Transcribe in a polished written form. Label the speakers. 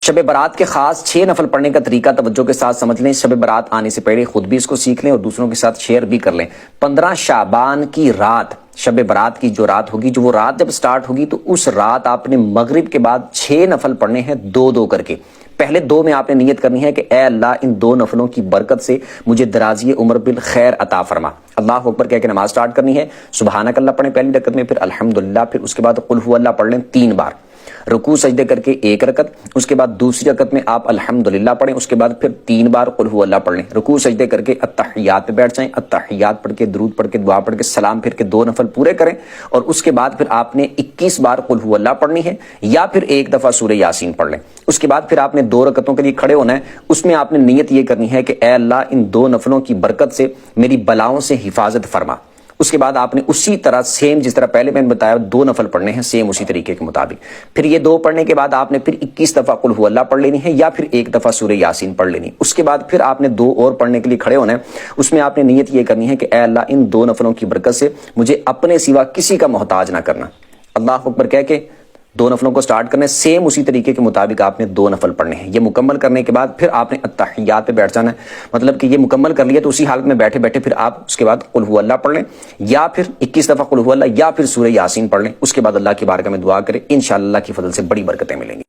Speaker 1: شب برات کے خاص 6 نفل پڑھنے کا طریقہ توجہ کے ساتھ سمجھ لیں. شب برات آنے سے پہلے خود بھی اس کو سیکھ لیں اور دوسروں کے ساتھ شیئر بھی کر لیں. 15 شعبان کی رات، شب برات کی جو رات ہوگی، جو وہ رات جب سٹارٹ ہوگی تو اس رات آپ نے مغرب کے بعد 6 نفل پڑھنے ہیں 2 کر کے. پہلے 2 میں آپ نے نیت کرنی ہے کہ اے اللہ ان 2 نفلوں کی برکت سے مجھے درازی عمر بالخیر عطا فرما. اللہ اکبر کہہ کے نماز سٹارٹ کرنی ہے. سبحانک اللہ پڑھیں پہلی رکعت میں، پھر الحمدللہ، پھر اس کے بعد قل هو اللہ پڑھ لیں 3 بار. رکوع سجدے کر کے 1 رکعت، اس کے بعد دوسری رکعت میں آپ الحمدللہ پڑھیں، اس کے بعد پھر 3 بار قل هو اللہ پڑھ لیں. رکوع سجدے کر کے اتحیات پہ بیٹھ جائیں، اتحیات پڑھ کے درود پڑھ کے دعا پڑھ کے سلام پھر کے 2 نفل پورے کریں، اور اس کے بعد پھر آپ نے 21 بار قل هو اللہ پڑھنی ہے یا پھر 1 دفعہ سورہ یاسین پڑھ لیں. اس کے بعد پھر آپ نے 2 رکعتوں کے لیے کھڑے ہونا ہے. اس میں آپ نے نیت یہ کرنی ہے کہ اے اللہ ان 2 نفلوں کی برکت سے میری بلاؤں سے حفاظت فرما. اس کے بعد آپ نے اسی طرح سیم جس طرح پہلے میں نے بتایا 2 نفل پڑھنے ہیں سیم اسی طریقے کے مطابق. پھر یہ 2 پڑھنے کے بعد آپ نے پھر 21 دفعہ قل هو اللہ پڑھ لینی ہے یا پھر 1 دفعہ سورہ یاسین پڑھ لینی. اس کے بعد پھر آپ نے 2 اور پڑھنے کے لیے کھڑے ہونا ہے. اس میں آپ نے نیت یہ کرنی ہے کہ اے اللہ ان 2 نفلوں کی برکت سے مجھے اپنے سوا کسی کا محتاج نہ کرنا. اللہ اکبر کہہ کے 2 نفلوں کو سٹارٹ کرنے، سیم اسی طریقے کے مطابق آپ نے 2 نفل پڑھنے ہیں. یہ مکمل کرنے کے بعد پھر آپ نے اتحیات پہ بیٹھ جانا ہے. مطلب کہ یہ مکمل کر لیا تو اسی حالت میں بیٹھے بیٹھے پھر آپ اس کے بعد قل هو اللہ پڑھ لیں یا پھر 21 دفعہ قل هو اللہ یا پھر سورہ یاسین پڑھ لیں. اس کے بعد اللہ کی بارگاہ میں دعا کریں، انشاءاللہ اللہ کی فضل سے بڑی برکتیں ملیں گی.